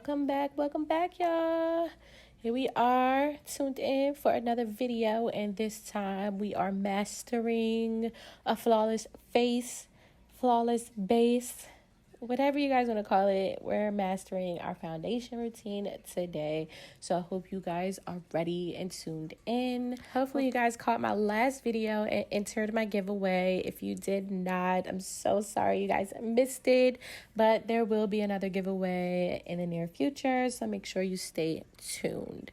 Welcome back, y'all. Here we are, tuned in for another video, and this time we are mastering a flawless face, flawless base, whatever you guys want to call it. We're mastering our foundation routine today, so I hope you guys are ready and tuned in. Hopefully you guys caught my last video and entered my giveaway. If you did not, I'm so sorry you guys missed it, but there will be another giveaway in the near future, so make sure you stay tuned.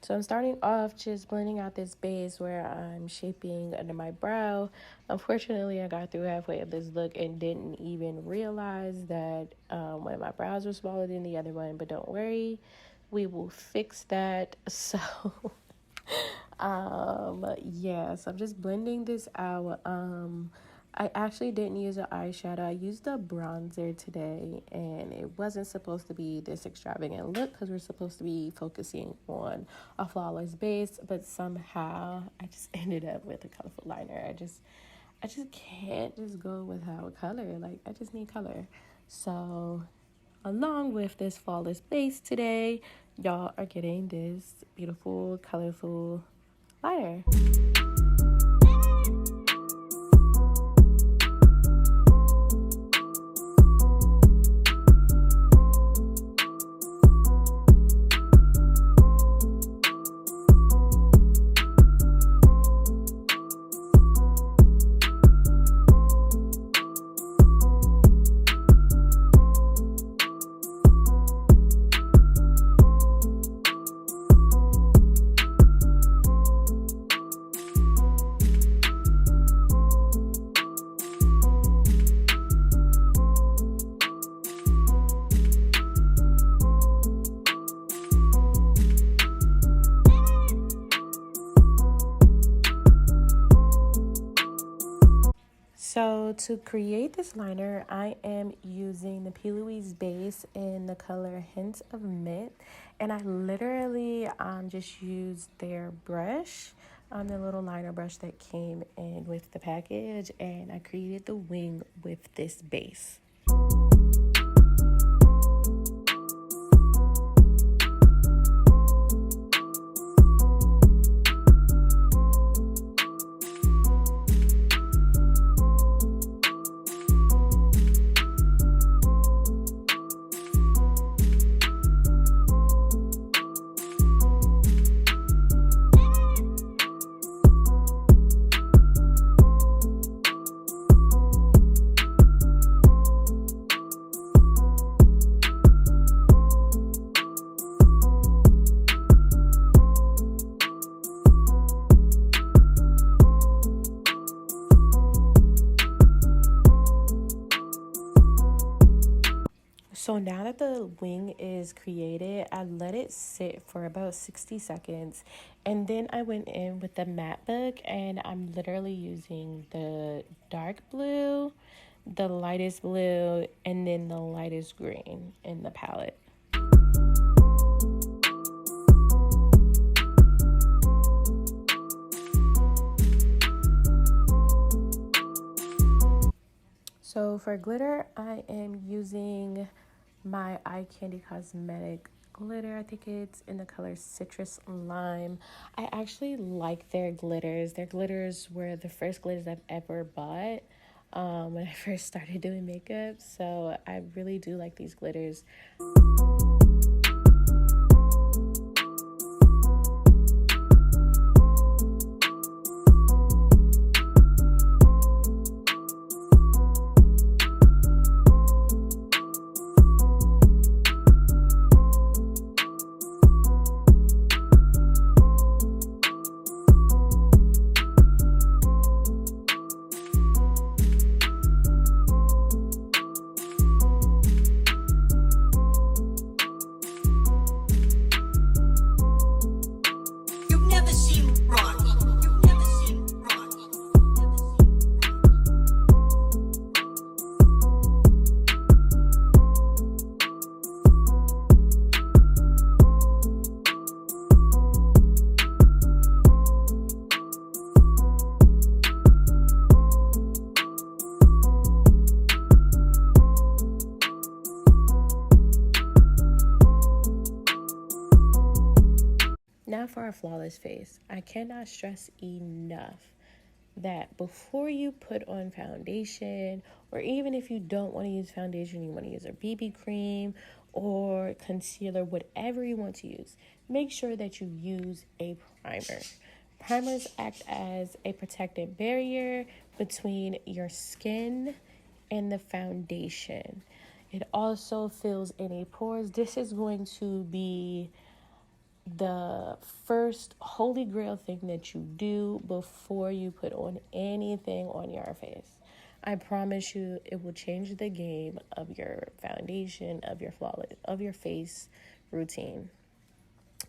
So I'm starting off just blending out this base where I'm shaping under my brow. Unfortunately, I got through halfway of this look and didn't even realize that one of my brows was smaller than the other one, but don't worry, we will fix that. So yeah, so I'm just blending this out. I actually didn't use an eyeshadow. I used a bronzer today, and it wasn't supposed to be this extravagant look because we're supposed to be focusing on a flawless base, but somehow I just ended up with a colorful liner. I just can't just go without color. Like, I just need color. So along with this flawless base today, y'all are getting this beautiful, colorful liner. So to create this liner, I am using the P. Louise base in the color Hints of Mint. And I literally just used their brush, the little liner brush that came in with the package. And I created the wing with this base. So now that the wing is created, I let it sit for about 60 seconds. And then I went in with the matte book, and I'm literally using the dark blue, the lightest blue, and then the lightest green in the palette. So for glitter, I am using my Eye Candy Cosmetic glitter. I think it's in the color Citrus Lime. I actually like their glitters. Their glitters were the first glitters I've ever bought when I first started doing makeup. So I really do like these glitters. have for a flawless face, I cannot stress enough that before you put on foundation, or even if you don't want to use foundation, you want to use a BB cream or concealer, whatever you want to use, make sure that you use a primer. Primers act as a protective barrier between your skin and the foundation. It also fills any pores. This is going to be the first holy grail thing that you do before you put on anything on your face. I promise you it will change the game of your foundation, of your flawless, of your face routine.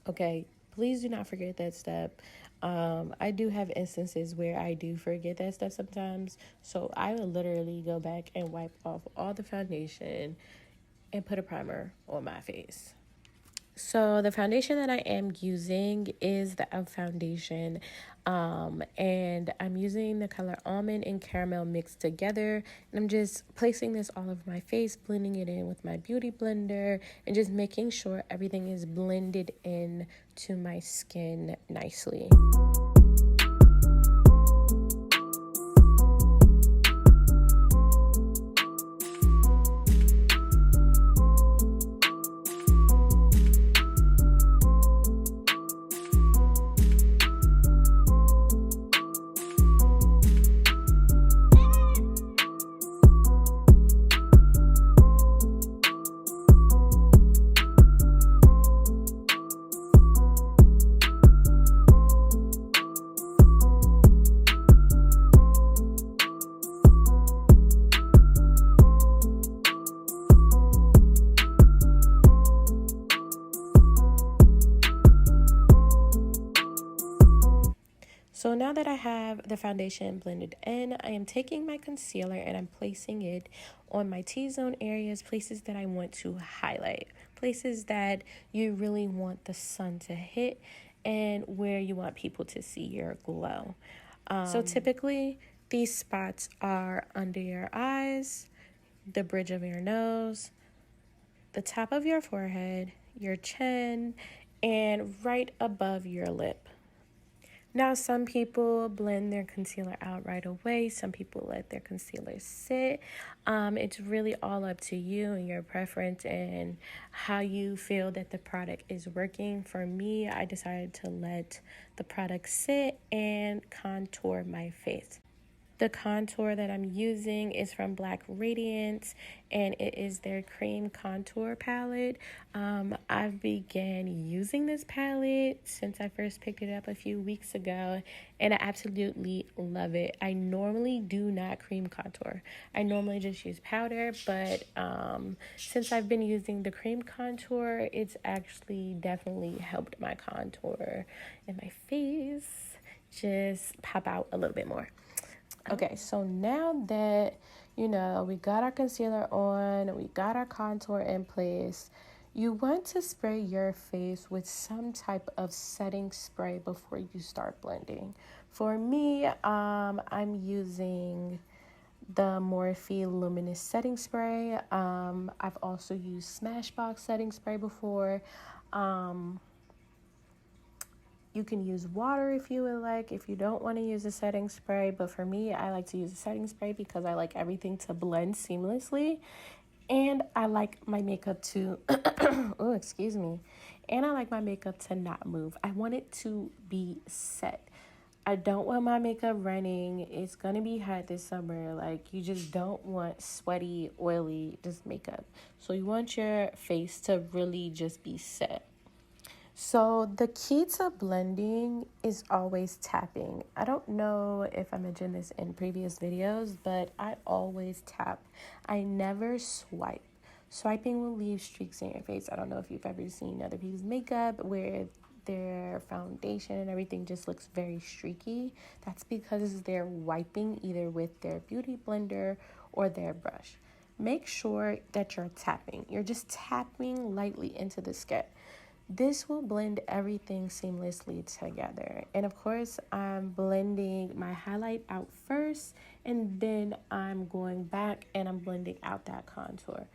Okay, please do not forget that step. I do have instances where I do forget that step sometimes, so I will literally go back and wipe off all the foundation and put a primer on my face. So the foundation that I am using is the e.l.f. foundation, and I'm using the color Almond and Caramel mixed together, and I'm just placing this all over my face, blending it in with my beauty blender, and just making sure everything is blended in to my skin nicely. So now that I have the foundation blended in, I am taking my concealer and I'm placing it on my T-zone areas, places that I want to highlight, places that you really want the sun to hit and where you want people to see your glow. So typically these spots are under your eyes, the bridge of your nose, the top of your forehead, your chin, and right above your lip. Now, some people blend their concealer out right away. Some people let their concealer sit. It's really all up to you and your preference and how you feel that the product is working. For me, I decided to let the product sit and contour my face. The contour that I'm using is from Black Radiance, and it is their Creme contour palette. I've began using this palette since I first picked it up a few weeks ago, and I absolutely love it. I normally do not cream contour. I normally just use powder, but since I've been using the Creme contour, it's actually definitely helped my contour and my face just pop out a little bit more. Okay, so now that, we got our concealer on, we got our contour in place, you want to spray your face with some type of setting spray before you start blending. For me, I'm using the Morphe Luminous setting spray. I've also used Smashbox setting spray before. You can use water if you would like, if you don't want to use a setting spray. But for me, I like to use a setting spray because I like everything to blend seamlessly. And I like my makeup to, oh, excuse me. And I like my makeup to not move. I want it to be set. I don't want my makeup running. It's going to be hot this summer. Like, you just don't want sweaty, oily, just makeup. So you want your face to really just be set. So the key to blending is always tapping. I don't know if I mentioned this in previous videos, but I always tap. I never swipe. Swiping will leave streaks in your face. I don't know if you've ever seen other people's makeup where their foundation and everything just looks very streaky. That's because they're wiping either with their beauty blender or their brush. Make sure that you're tapping. You're just tapping lightly into the skin. This will blend everything seamlessly together. And of course, I'm blending my highlight out first, and then I'm going back and I'm blending out that contour.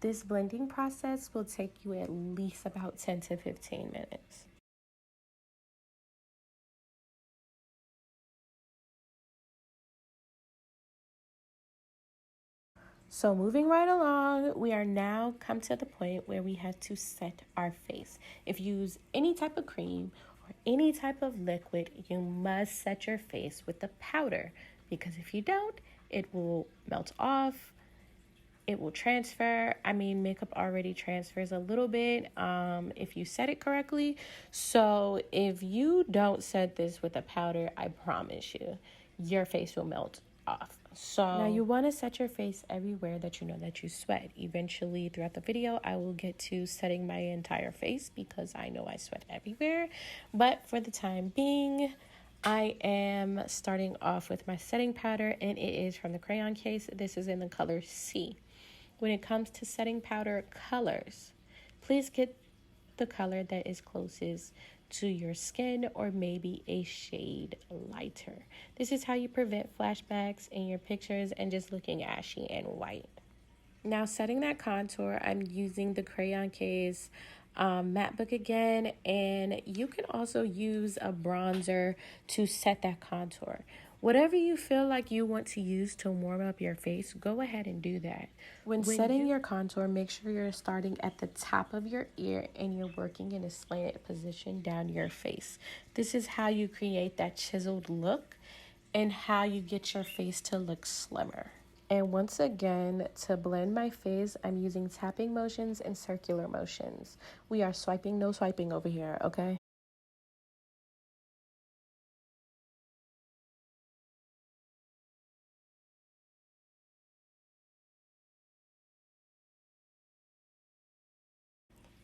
This blending process will take you at least about 10 to 15 minutes. So moving right along, we are now come to the point where we have to set our face. If you use any type of cream or any type of liquid, you must set your face with the powder, because if you don't, it will melt off, it will transfer. I mean, makeup already transfers a little bit if you set it correctly. So if you don't set this with a powder, I promise you, your face will melt off. So now you want to set your face everywhere that you know that you sweat. Eventually throughout the video, I will get to setting my entire face because I know I sweat everywhere. But for the time being, I am starting off with my setting powder, and it is from the crayon case. This is in the color C. When it comes to setting powder colors, please get the color that is closest to your skin, or maybe a shade lighter. This is how you prevent flashbacks in your pictures and just looking ashy and white. Now setting that contour, I'm using the crayon case matte book again, and you can also use a bronzer to set that contour. Whatever you feel like you want to use to warm up your face, go ahead and do that. When setting your contour, make sure you're starting at the top of your ear and you're working in a slanted position down your face. This is how you create that chiseled look and how you get your face to look slimmer. And once again, to blend my face, I'm using tapping motions and circular motions. We are swiping, no swiping over here, okay?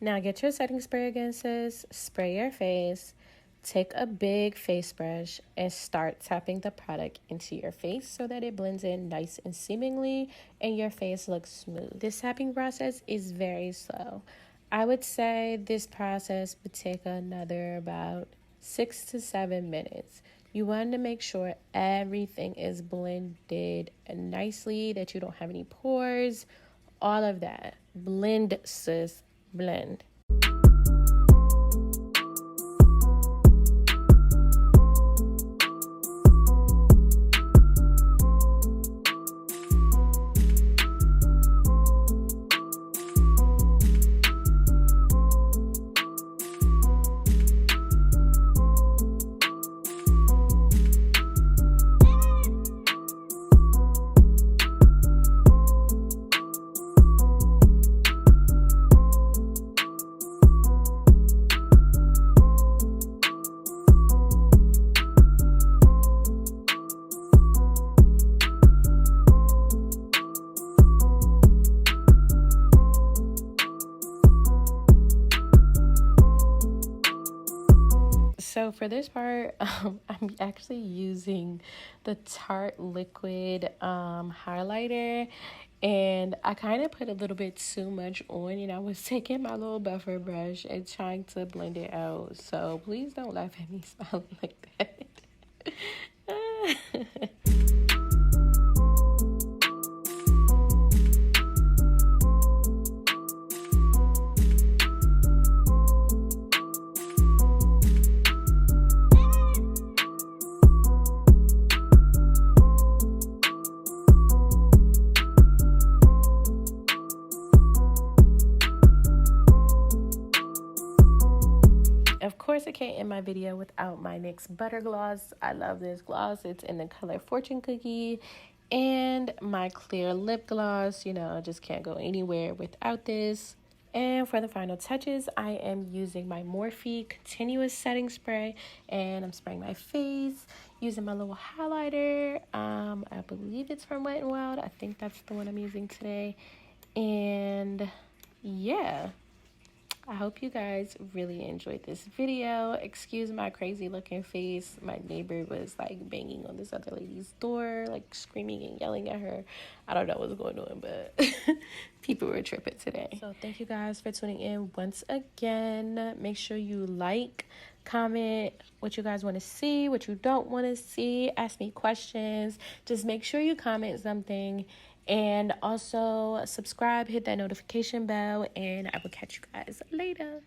Now get your setting spray again, sis. Spray your face. Take a big face brush and start tapping the product into your face so that it blends in nice and seamingly and your face looks smooth. This tapping process is very slow. I would say this process would take another about 6 to 7 minutes. You want to make sure everything is blended nicely, that you don't have any pores, all of that. Blend, sis, blend. So for this part, I'm actually using the Tarte liquid highlighter, and I kind of put a little bit too much on, and I was taking my little buffer brush and trying to blend it out. So please don't laugh at me smiling like that. Of course, I can't end my video without my Nyx Butter Gloss. I love this gloss. It's in the color Fortune Cookie. And my clear lip gloss. You know, I just can't go anywhere without this. And for the final touches, I am using my Morphe Continuous Setting Spray. And I'm spraying my face using my little highlighter. I believe it's from Wet n Wild. I think that's the one I'm using today. And yeah. I hope you guys really enjoyed this video. Excuse my crazy looking face. My neighbor was like banging on this other lady's door, like screaming and yelling at her. I don't know what's going on, but people were tripping today. So thank you guys for tuning in once again. Make sure you like, comment what you guys want to see, what you don't want to see. Ask me questions. Just make sure you comment something. And also subscribe, hit that notification bell, and I will catch you guys later.